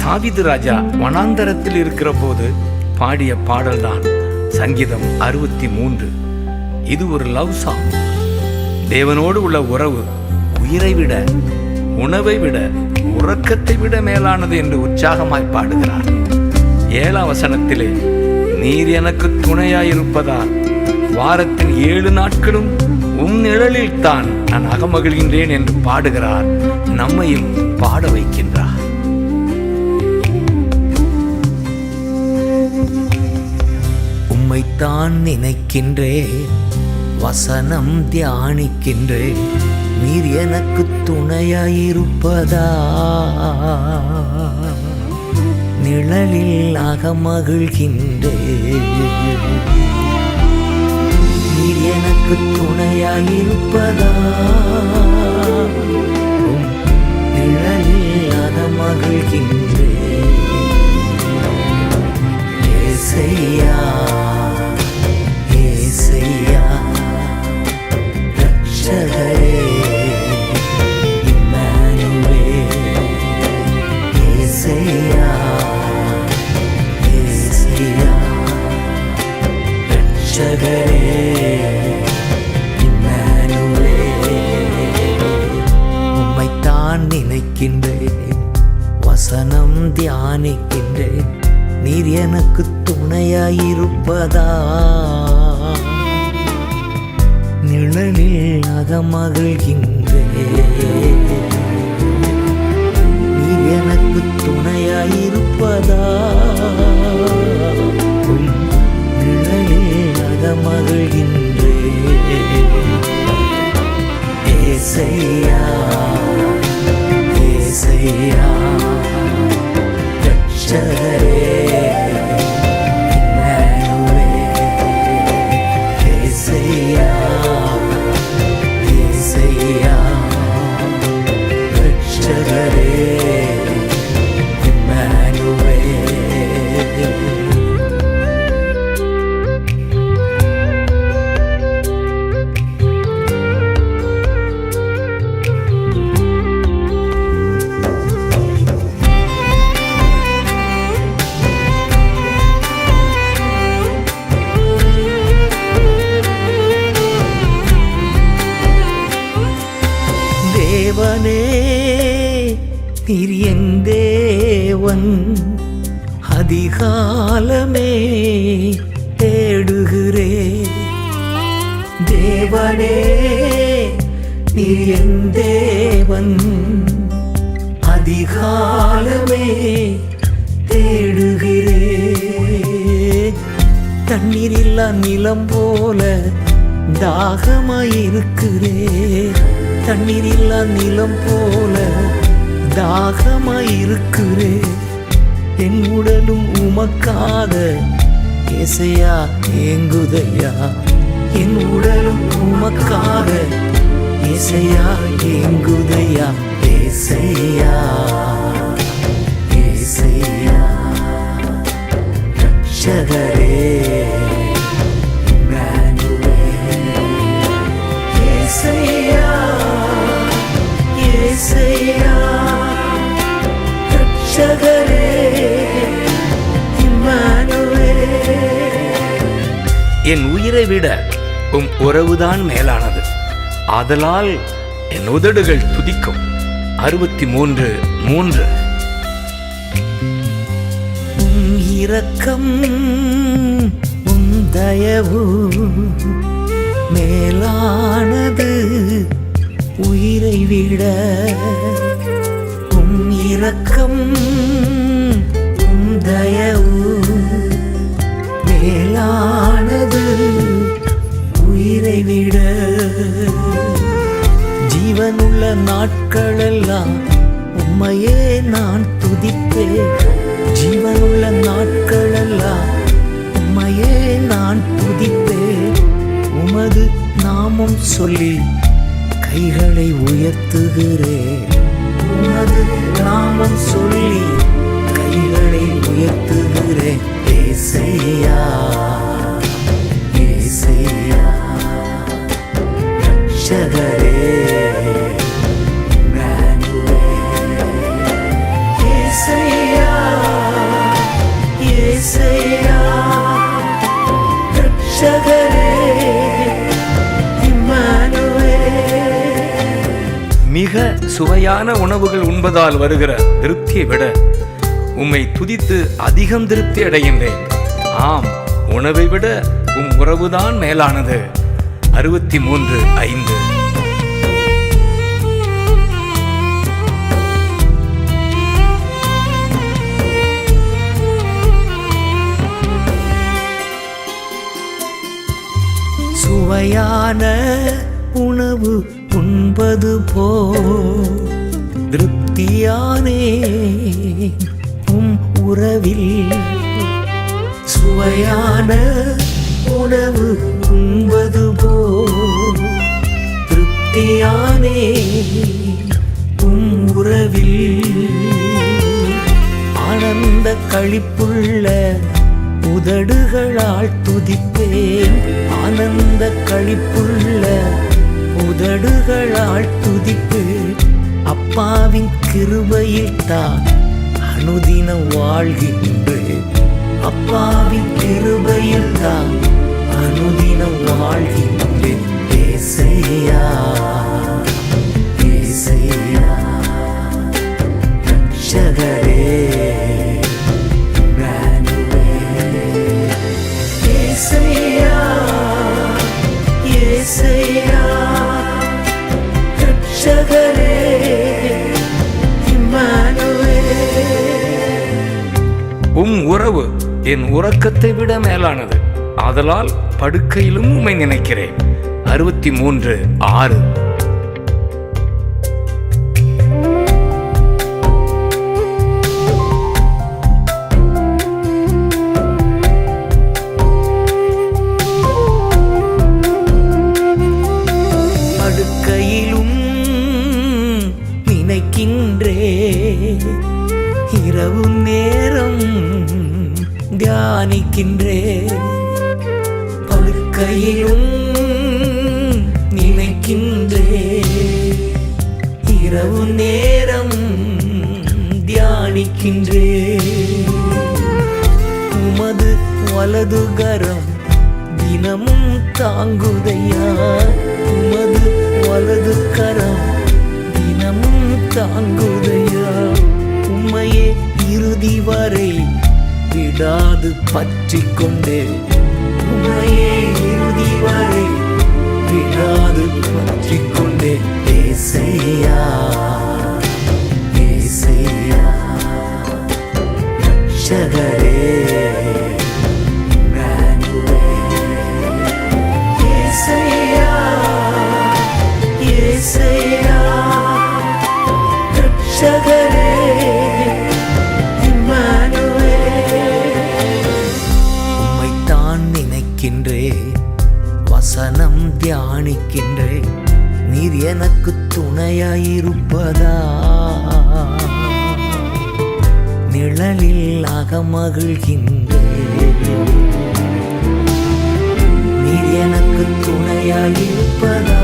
தாவீது ராஜா வனாந்தரத்தில் இருக்கிற போது பாடிய பாடல்தான் சங்கீதம் 63. இது ஒரு லவ் சாங். தேவனோடு உள்ள உறவு உயிரை விட, உணவை விட, உறக்கத்தை விட மேலானது என்று உற்சாகமாய் பாடுகிறார். 7ஆம் வசனத்திலே, நீர் எனக்கு துணையாயிருப்பதால் வாரத்தின் 7 நாட்களும் நிழலில் தான் நான் அகமகிழ்கின்றேன் என்று பாடுகிறார். நம்மையும் பாட வைக்கின்றார். உம்மைத்தான் நினைக்கின்றேன், வசனம் தியானிக்கின்றேன், நீர் எனக்கு துணையாயிருப்பதா நிழலில் அகமகிழ்கின்றேன், நீர் எனக்கு துணையாயிருப்பதா நிழலில் அகமகிழ்கின்றேன். ஏசையா ஏசையா ரட்சகரே இம்மானுவேல். ஏசையா ஏசையா ரட்சகரே நினைக்கின்றேன், வசனம் தியானிக்கின்றேன், நீர் எனக்கு துணையாயிருப்பதா நிழலில் அகமகிழ்கின்றேன், நீர் எனக்கு துணையாயிருப்பதா நிழலில் அகமகிழ்கின்றேன். ஏசையா ஏசையா ரட்சகரே இம்மானுவேல். ஏசையா ஏசையா ரட்சகரே இம்மானுவேல். தேவனே நீர் என் தேவன், அதிகாலமே தேடுகிறே. தேவனே நீர் என் தேவன், அதிகாலமே தேடுகிறே. தண்ணீரில்லா நிலம் போல தாகமாயிருக்கிறே, தண்ணீரில்லா நிலம் போல தாகமாயிருக்கிறே. என் உடலும் உமக்காக ஏசையா ஏங்குதையா, என் உடலும் உமக்காக ஏசையா ஏங்குதையா. ஏசையா ஏசையா ரட்சகரே என் உயிரை விட உறவுதான் மேலானது, ஆதலால் என் உதடுகள் துதிக்கும். 63:3. இரக்கம் தயவு மேலானது உயிரை விட, இரக்கம் தயவு மேலானது உயிரை விட. ஜீவனுள்ள நாட்களெல்லாம் உம்மையே நான் துதிப்பேன், ஜீவனுள்ள நாட்களெல்லாம் உம்மையே நான் துதிப்பேன். உமது நாமம் சொல்லி கைகளை உயர்த்துகிறேன், உமது நாமம் சொல்லி கைகளை உயர்த்துகிறேன். ஏசையா ஏசையா ரட்சகரே இம்மானுவேல். ஏசையா மிக சுவையான உணவுகள் உண்பதால் வருகிற திருப்தியை விட உம்மை துதித்து அதிகம் திருப்தி அடைகின்றேன். ஆம், உணவை விட உம் உறவுதான் மேலானது. 63:5. சுவையான உணவு உண்பது போ திருப்தியானே உம் உறவில். சுவையான உணவு உண்பது போ திருப்தியானே உம் உறவில். ஆனந்த களிப்புள்ள உதடுகளால் துதிப்பேன். ஆனந்த களிப்புள்ள உதடுகளால் துதிப்பேன். அப்பாவின் கிருபையில் தான் அனுதினம் வாழ்கின்றேன். அப்பாவின் கிருபையில் தான் அனுதினம் வாழ்கின்றேன். ஏசையா ஏசையா ரட்சகரே உம் உறவு என் உறக்கத்தை விட மேலானது. ஆதலால் படுக்கையிலும் உம்மை நினைக்கிறேன். 63:6. படுக்கையிலும் நினைக்கின்றே, இரவு நேரம் தியானிக்கின்றே. படுக்கையிலும் நினைக்கின்றே, இரவு நேரம் தியானிக்கின்றே. உமது வலதுகரம் தினமும் தாங்குதையா. உமது வலது கரம் தினமும் தாங்குதையா. உம்மையே இறுதி வரை விடாது பற்றி கொண்டே. உம்மையே இறுதி வரை விடாது பற்றி கொண்டே. ஏசையா ஏசையா ரட்சகரே ஏசையா ஏசையா ரட்சகரே வசனம் தியானிக்கின்றே. நீர் எனக்கு துணையாயிருப்பதா. நிழலில் அகமகிழ்கின்றே. நீர் எனக்கு துணையாயிருப்பதா.